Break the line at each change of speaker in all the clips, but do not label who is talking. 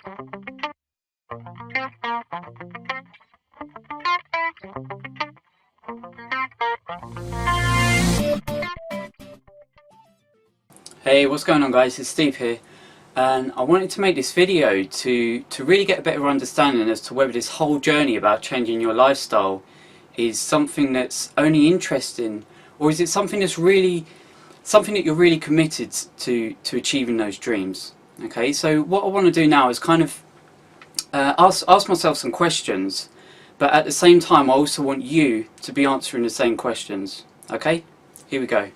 Hey, what's going on guys, it's Steve here, and I wanted to make this video to really get a better understanding as to whether this whole journey about changing your lifestyle is something that's only interesting, or is it something that's really something that you're really committed to achieving those dreams. Okay, so what I want to do now is kind of ask myself some questions, but at the same time I also want you to be answering the same questions. Okay, here we go.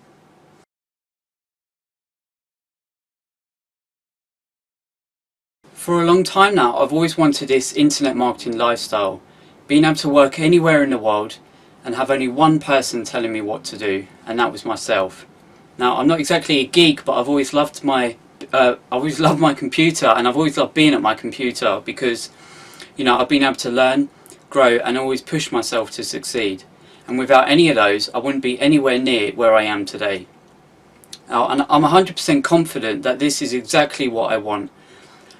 For a long time now, I've always wanted this internet marketing lifestyle, being able to work anywhere in the world and have only one person telling me what to do, and that was myself. Now, I'm not exactly a geek, but I've always loved my computer, and I've always loved being at my computer because, you know, I've been able to learn, grow, and always push myself to succeed. And without any of those, I wouldn't be anywhere near where I am today. Now, and I'm 100% confident that this is exactly what I want.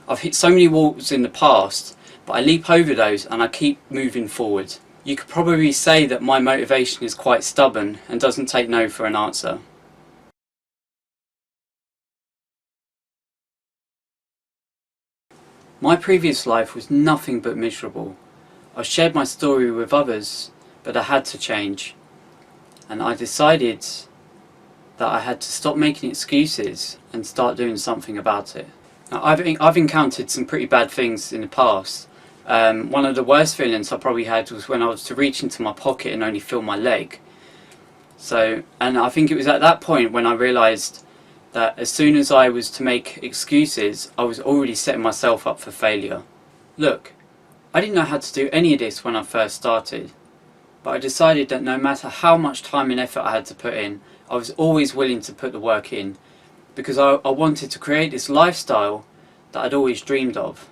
I've hit so many walls in the past, but I leap over those and I keep moving forward. You could probably say that my motivation is quite stubborn and doesn't take no for an answer. My previous life was nothing but miserable. I shared my story with others, but I had to change. And I decided that I had to stop making excuses and start doing something about it. Now, I've encountered some pretty bad things in the past. One of the worst feelings I probably had was when I was to reach into my pocket and only feel my leg. And I think it was at that point when I realised that as soon as I was to make excuses, I was already setting myself up for failure. Look, I didn't know how to do any of this when I first started, but I decided that no matter how much time and effort I had to put in, I was always willing to put the work in, because I wanted to create this lifestyle that I'd always dreamed of.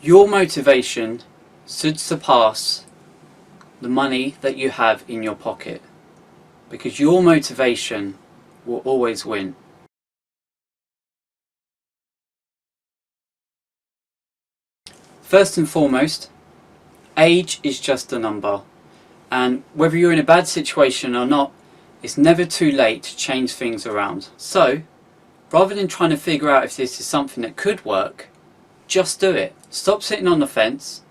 Your motivation should surpass the money that you have in your pocket, because your motivation will always win. First and foremost, age is just a number, and whether you're in a bad situation or not, it's never too late to change things around. So, rather than trying to figure out if this is something that could work, just do it. Stop sitting on the fence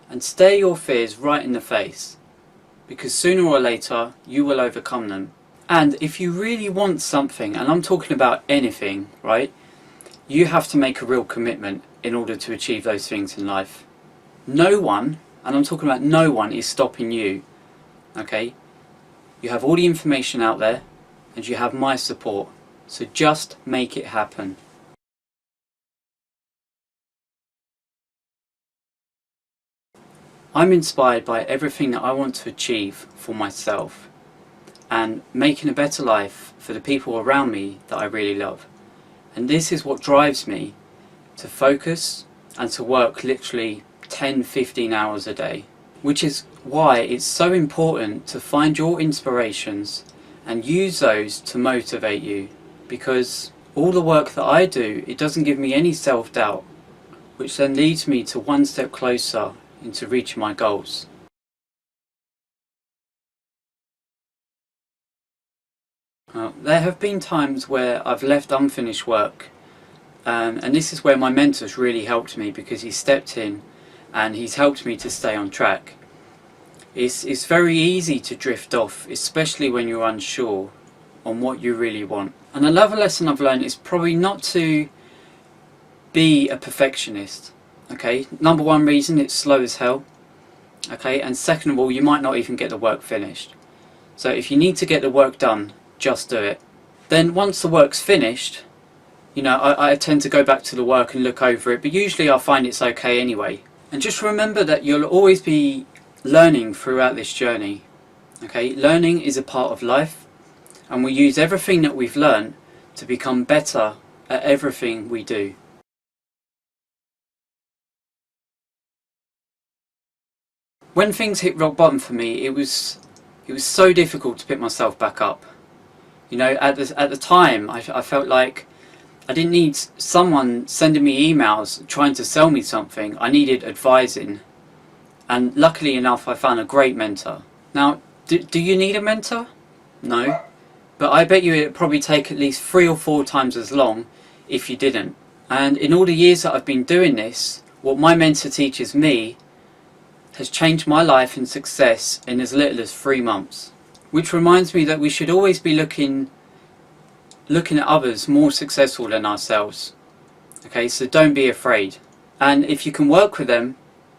and stare your fears right in the face, because sooner or later you will overcome them. And if you really want something, and I'm talking about anything, right, you have to make a real commitment in order to achieve those things in life. No one, and I'm talking about no one, is stopping you. Okay? You have all the information out there and you have my support. So just make it happen. I'm inspired by everything that I want to achieve for myself and making a better life for the people around me that I really love. And this is what drives me to focus and to work literally 10-15 hours a day. Which is why it's so important to find your inspirations and use those to motivate you. Because all the work that I do, it doesn't give me any self-doubt, which then leads me to one step closer into reaching my goals. There have been times where I've left unfinished work, and this is where my mentor's really helped me, because he stepped in and he's helped me to stay on track. It's very easy to drift off, especially when you're unsure on what you really want. And another lesson I've learned is probably not to be a perfectionist. Okay, number one reason, it's slow as hell. Okay, and second of all, you might not even get the work finished. So if you need to get the work done, just do it. Then once the work's finished, you know, I tend to go back to the work and look over it, but usually I find it's okay anyway. And just remember that you'll always be learning throughout this journey. Okay, learning is a part of life, and we use everything that we've learned to become better at everything we do. When things hit rock bottom for me, it was so difficult to pick myself back up. You know, at the time, I felt like I didn't need someone sending me emails trying to sell me something. I needed advising. And luckily enough, I found a great mentor. Now, do you need a mentor? No. But I bet you it'd probably take at least 3 or 4 times as long if you didn't. And in all the years that I've been doing this, what my mentor teaches me has changed my life and success in as little as 3 months. Which reminds me that we should always be looking at others more successful than ourselves. Okay, so don't be afraid. And if you can work with them,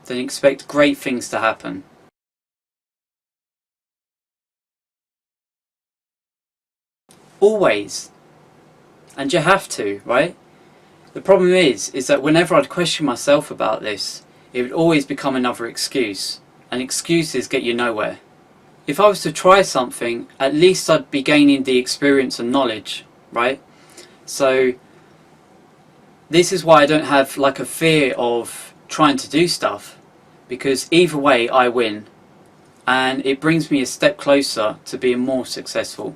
then expect great things to happen. Always. And you have to, right? The problem is that whenever I'd question myself about this, it would always become another excuse. And excuses get you nowhere. If I was to try something, at least I'd be gaining the experience and knowledge, right? So this is why I don't have like a fear of trying to do stuff, because either way I win, and it brings me a step closer to being more successful.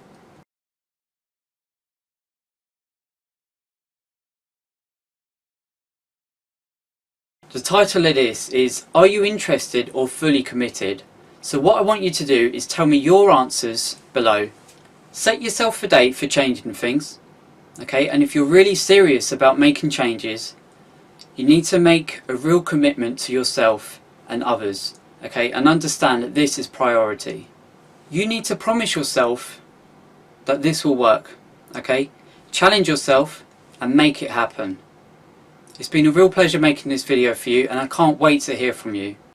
The title of this is Are You Interested or Fully Committed? So what I want you to do is tell me your answers below. Set yourself a date for changing things, okay? And if you're really serious about making changes, you need to make a real commitment to yourself and others, okay? And understand that this is priority. You need to promise yourself that this will work, okay? Challenge yourself and make it happen. It's been a real pleasure making this video for you, and I can't wait to hear from you.